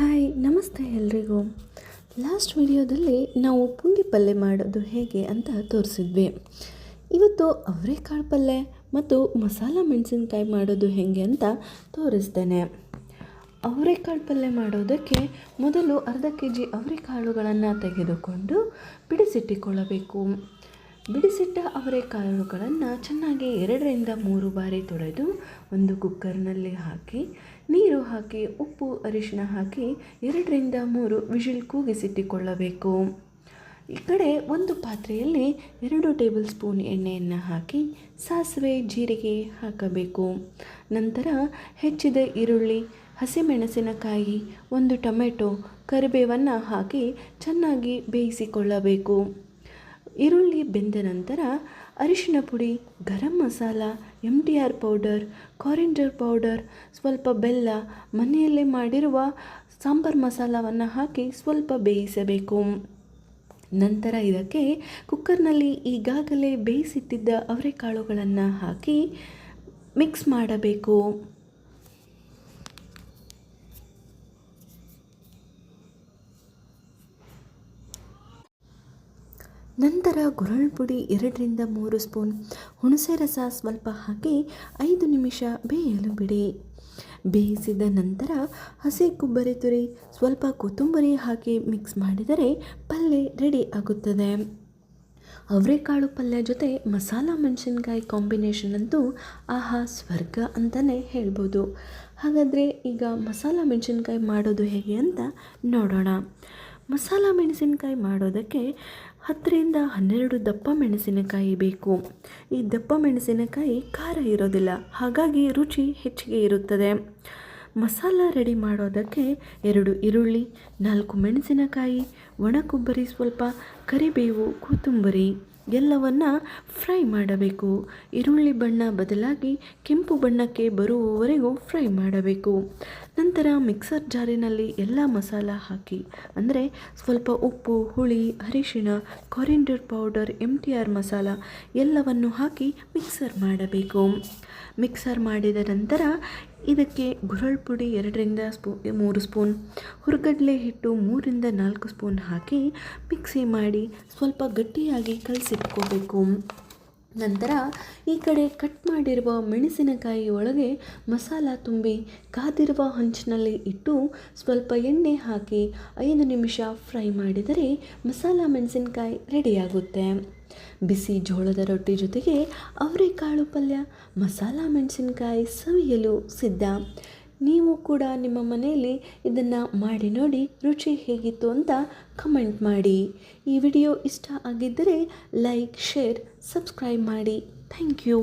Hi ನಮಸ್ತೆ ಎಲ್ರಿಗೂ. Last ವಿಡಿಯೋದಲ್ಲಿ ನಾವು ಪುಂಡಿ ಪಲ್ಯ ಮಾಡೋದು ಹೇಗೆ ಅಂತ ತೋರಿಸಿದ್ವಿ. ಇವತ್ತು ಅವರೆಕಾಳು ಪಲ್ಯ ಮತ್ತು ಮಸಾಲ ಮೆಣಸಿನ್ಕಾಯಿ ಮಾಡೋದು ಹೇಗೆ ಅಂತ ತೋರಿಸ್ತೇನೆ. ಅವರೆಕಾಳು ಪಲ್ಯ ಮಾಡೋದಕ್ಕೆ ಮೊದಲು ಅರ್ಧ kg ಅವರೆಕಾಳುಗಳನ್ನು ತೆಗೆದುಕೊಂಡು ಬಿಡಿಸಿಟ್ಟುಕೊಳ್ಳಬೇಕು. ಬಿಡಿಸಿಟ್ಟ ಅವರೆಕಾಳುಗಳನ್ನು ಚೆನ್ನಾಗಿ 2-3 ಬಾರಿ ತೊಳೆದು ಒಂದು ಕುಕ್ಕರ್ನಲ್ಲಿ ಹಾಕಿ ನೀರು ಹಾಕಿ ಉಪ್ಪು ಅರಿಶಿನ ಹಾಕಿ 2-3 ವಿಷಿಲ್ ಕೂಗಿಸಿಟ್ಟುಕೊಳ್ಳಬೇಕು. ಈ ಕಡೆ ಒಂದು ಪಾತ್ರೆಯಲ್ಲಿ 2 ಟೇಬಲ್ ಸ್ಪೂನ್ ಎಣ್ಣೆಯನ್ನು ಹಾಕಿ ಸಾಸಿವೆ ಜೀರಿಗೆ ಹಾಕಬೇಕು. ನಂತರ ಹೆಚ್ಚಿದ ಈರುಳ್ಳಿ, ಹಸಿಮೆಣಸಿನಕಾಯಿ, 1 ಟೊಮೆಟೊ, ಕರಿಬೇವನ್ನು ಹಾಕಿ ಚೆನ್ನಾಗಿ ಬೇಯಿಸಿಕೊಳ್ಳಬೇಕು. ಈರುಳ್ಳಿ ಬೆಂದ ನಂತರ ಅರಿಶಿನ ಪುಡಿ, garam masala, MTR powder, coriander powder, ಸ್ವಲ್ಪ ಬೆಲ್ಲ, ಮನೆಯಲ್ಲೇ ಮಾಡಿರುವ ಸಾಂಬಾರು ಮಸಾಲವನ್ನು ಹಾಕಿ ಸ್ವಲ್ಪ ಬೇಯಿಸಬೇಕು. ನಂತರ ಇದಕ್ಕೆ ಕುಕ್ಕರ್ನಲ್ಲಿ ಈಗಾಗಲೇ ಬೇಯಿಸಿಟ್ಟಿದ್ದ ಅವರೆಕಾಳುಗಳನ್ನು ಹಾಕಿ ಮಿಕ್ಸ್ ಮಾಡಬೇಕು. ನಂತರ ಗುರಳ್ ಪುಡಿ 2-3 ಸ್ಪೂನ್, ಹುಣಸೆ ರಸ ಸ್ವಲ್ಪ ಹಾಕಿ 5 ನಿಮಿಷ ಬೇಯಲು ಬಿಡಿ. ಬೇಯಿಸಿದ ನಂತರ ಹಸಿ ಕೊಬ್ಬರಿ ತುರಿ, ಸ್ವಲ್ಪ ಕೊತ್ತಂಬರಿ ಹಾಕಿ ಮಿಕ್ಸ್ ಮಾಡಿದರೆ ಪಲ್ಯ ರೆಡಿ ಆಗುತ್ತದೆ. ಅವರೆಕಾಳು ಪಲ್ಯ ಜೊತೆ ಮಸಾಲ ಮೆಣಸಿನ್ಕಾಯಿ ಕಾಂಬಿನೇಷನ್ ಅಂತೂ ಆಹಾ ಸ್ವರ್ಗ ಅಂತಲೇ ಹೇಳ್ಬೋದು. ಹಾಗಾದರೆ ಈಗ ಮಸಾಲ ಮೆಣಸಿನ್ಕಾಯಿ ಮಾಡೋದು ಹೇಗೆ ಅಂತ ನೋಡೋಣ. ಮಸಾಲ ಮೆಣಸಿನ್ಕಾಯಿ ಮಾಡೋದಕ್ಕೆ 10-12 ದಪ್ಪ ಮೆಣಸಿನಕಾಯಿ ಬೇಕು. ಈ ದಪ್ಪ ಮೆಣಸಿನಕಾಯಿ ಖಾರ ಇರೋದಿಲ್ಲ, ಹಾಗಾಗಿ ರುಚಿ ಹೆಚ್ಚಿಗೆ ಇರುತ್ತದೆ. ಮಸಾಲ ರೆಡಿ ಮಾಡೋದಕ್ಕೆ 2 ಈರುಳ್ಳಿ, 4 ಮೆಣಸಿನಕಾಯಿ, ಒಣ ಕೊಬ್ಬರಿ ಸ್ವಲ್ಪ, ಕರಿಬೇವು, ಕೊತ್ತಂಬರಿ ಎಲ್ಲವನ್ನು ಫ್ರೈ ಮಾಡಬೇಕು. ಈರುಳ್ಳಿ ಬಣ್ಣ ಬದಲಾಗಿ ಕೆಂಪು ಬಣ್ಣಕ್ಕೆ ಬರುವವರೆಗೂ ಫ್ರೈ ಮಾಡಬೇಕು. ನಂತರ ಮಿಕ್ಸರ್ ಜಾರಿನಲ್ಲಿ ಎಲ್ಲ ಮಸಾಲ ಹಾಕಿ, ಅಂದರೆ ಸ್ವಲ್ಪ ಉಪ್ಪು, ಹುಳಿ, ಅರಿಶಿಣ, ಕೊರಿಯಾಂಡರ್ ಪೌಡರ್, MTR ಮಸಾಲ ಎಲ್ಲವನ್ನು ಹಾಕಿ ಮಿಕ್ಸರ್ ಮಾಡಬೇಕು. ಮಿಕ್ಸರ್ ಮಾಡಿದ ನಂತರ ಇದಕ್ಕೆ ಗುರಳ್ ಪುಡಿ 2-3 ಸ್ಪೂನ್, ಹುರ್ಗಡ್ಲೆ ಹಿಟ್ಟು 3-4 ಸ್ಪೂನ್ ಹಾಕಿ ಮಿಕ್ಸಿ ಮಾಡಿ ಸ್ವಲ್ಪ ಗಟ್ಟಿಯಾಗಿ ಕಲಸಿಟ್ಕೋಬೇಕು. ನಂತರ ಈ ಕಡೆ ಕಟ್ ಮಾಡಿರುವ ಮೆಣಸಿನಕಾಯಿ ಒಳಗೆ ಮಸಾಲ ತುಂಬಿ ಕಾದಿರುವ ಹಂಚಿನಲ್ಲಿ ಇಟ್ಟು ಸ್ವಲ್ಪ ಎಣ್ಣೆ ಹಾಕಿ 5 ನಿಮಿಷ ಫ್ರೈ ಮಾಡಿದರೆ ಮಸಾಲ ಮೆಣಸಿನಕಾಯಿ ರೆಡಿಯಾಗುತ್ತೆ. ಬಿಸಿ ಜೋಳದ ರೊಟ್ಟಿ ಜೊತೆಗೆ ಅವರೆಕಾಳು ಪಲ್ಯ, ಮಸಾಲ ಮೆಣಸಿನಕಾಯಿ ಸವಿಯಲು ಸಿದ್ಧ. ನೀವು ಕೂಡ ನಿಮ್ಮ ಮನೆಯಲ್ಲಿ ಇದನ್ನು ಮಾಡಿ ನೋಡಿ ರುಚಿ ಹೇಗಿತ್ತು ಅಂತ ಕಮೆಂಟ್ ಮಾಡಿ. ಈ ವಿಡಿಯೋ ಇಷ್ಟ ಆಗಿದ್ದರೆ ಲೈಕ್, ಶೇರ್, ಸಬ್ಸ್ಕ್ರೈಬ್ ಮಾಡಿ. Thank you.